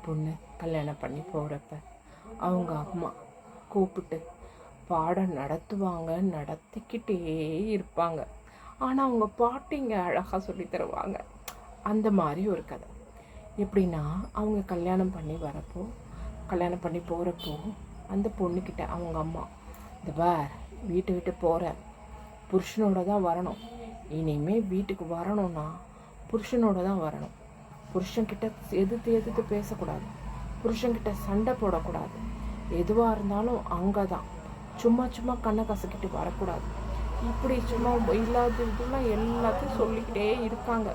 பொண்ணு கல்யாணம் பண்ணி போகிறப்ப அவங்க அம்மா கூப்பிட்டு பாடம் நடத்துவாங்க, நடத்திக்கிட்டே இருப்பாங்க. ஆனால் அவங்க பாட்டிங்க அழகாக சொல்லி தருவாங்க. அந்த மாதிரி ஒரு கதை. எப்படின்னா, அவங்க கல்யாணம் பண்ணி போகிறப்போ அந்த பொண்ணுக்கிட்ட அவங்க அம்மா, இந்த பார், வீட்டை விட்டு போகிற புருஷனோட தான் வரணும். இனிமேல் வீட்டுக்கு வரணும்னா புருஷனோட தான் வரணும். புருஷன்கிட்ட எதிர்த்து பேசக்கூடாது. புருஷன்கிட்ட சண்டை போடக்கூடாது. எதுவாக இருந்தாலும் அங்கே தான். சும்மா கண்ணை கசக்கிட்டு வரக்கூடாது. இப்படி சும்மா இல்லாத இதெல்லாம் எல்லாத்தையும் சொல்லிக்கிட்டே இருக்காங்க.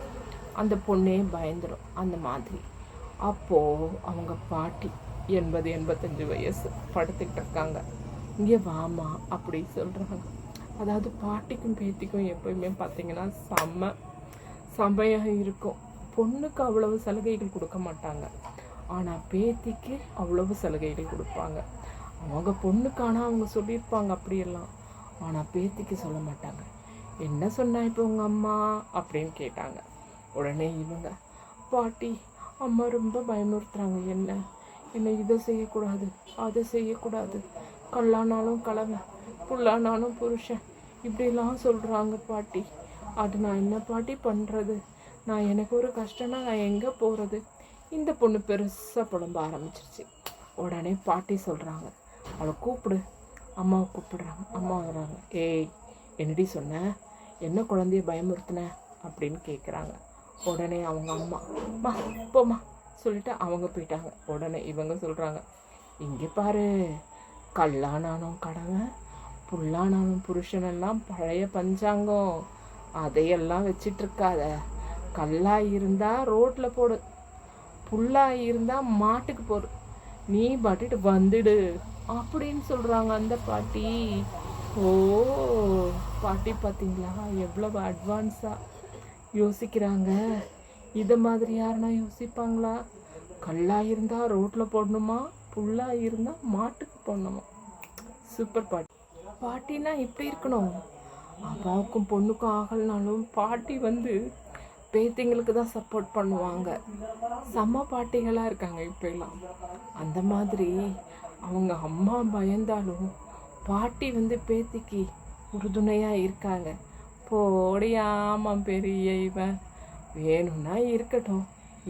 அந்த பொண்ணே பயந்துடும் அந்த மாதிரி. அப்போது அவங்க பாட்டி 80-85 வயசு படுத்துக்கிட்டு இருக்காங்க. இங்கே வாமா அப்படி சொல்கிறாங்க. அதாவது பாட்டிக்கும் பேத்திக்கும் எப்போயுமே பார்த்திங்கன்னா செம்மையாக இருக்கும். பொண்ணுக்கு அவ்வளவு சலுகைகள் கொடுக்க மாட்டாங்க, ஆனால் பேத்திக்கு அவ்வளவு சலுகைகள் கொடுப்பாங்க. அவங்க பொண்ணுக்கான அவங்க சொல்லியிருப்பாங்க அப்படியெல்லாம், ஆனால் பேத்திக்கு சொல்ல மாட்டாங்க. என்ன சொன்னா இப்போ உங்கள் அம்மா அப்படின்னு கேட்டாங்க. உடனே இவங்க, பாட்டி அம்மா ரொம்ப பயமுறுத்துறாங்க, என்ன இதை செய்யக்கூடாது, அதை செய்யக்கூடாது, கல்லானாலும் கலவை, புல்லானாலும் புருஷன், இப்படிலாம் சொல்கிறாங்க பாட்டி. அது நான் என்ன பாட்டி பண்ணுறது? எனக்கு ஒரு கஷ்டம்னா நான் எங்கே போகிறது? இந்த பொண்ணு பெருசாக புலம்ப ஆரம்பிச்சிருச்சு. உடனே பாட்டி சொல்கிறாங்க, அவளை கூப்பிடு. அம்மாவை கூப்பிடுறாங்க. அம்மா வர்றாங்க. ஏய், என்னடி சொன்ன? என்ன குழந்தைய பயமுறுத்தின அப்படின்னு கேட்குறாங்க. உடனே அவங்க அம்மா போம்மா சொல்லிட்டு அவங்க போயிட்டாங்க. உடனே இவங்க சொல்கிறாங்க, இங்கே பாரு, கல்லானாலும் கடவை, புல்லானாலும் புருஷனெல்லாம் பழைய பஞ்சாங்கம், அதையெல்லாம் வச்சிட்ருக்காத. கல்லாக இருந்தால் ரோட்டில் போடு, புல்லாக இருந்தால் மாட்டுக்கு போடு, நீ பாட்டுட்டு வந்துடு அப்படின்னு சொல்கிறாங்க அந்த பாட்டி. ஓ, பாட்டி பார்த்தீங்களா எவ்வளவு அட்வான்ஸாக யோசிக்கிறாங்க. இதை மாதிரி யாருன்னா யோசிப்பாங்களா? கல்லாக இருந்தால் ரோட்டில் போடணுமா, புல்லாக இருந்தால் மாட்டுக்கு போடணுமா? சூப்பர் பாட்டி. பாட்டினா இப்படி இருக்கணும். அப்பாவுக்கும் பொண்ணுக்கும் ஆகலனாலும் பாட்டி பேத்திங்களுக்கு தான் சப்போர்ட் பண்ணுவாங்க. செம்ம பாட்டிகளாக இருக்காங்க இப்போ எல்லாம். அந்த மாதிரி அவங்க அம்மா பயந்தாலும் பாட்டி பேத்திக்கு உறுதுணையாக இருக்காங்க. போடியாமாம் பெரிய இவன், வேணும்னா இருக்கட்டும்,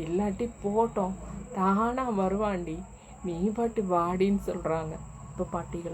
இல்லாட்டி போட்டோம், தானாக வருவாண்டி, நீ பாட்டு வாடின்னு சொல்கிறாங்க இப்போ பாட்டிகள்.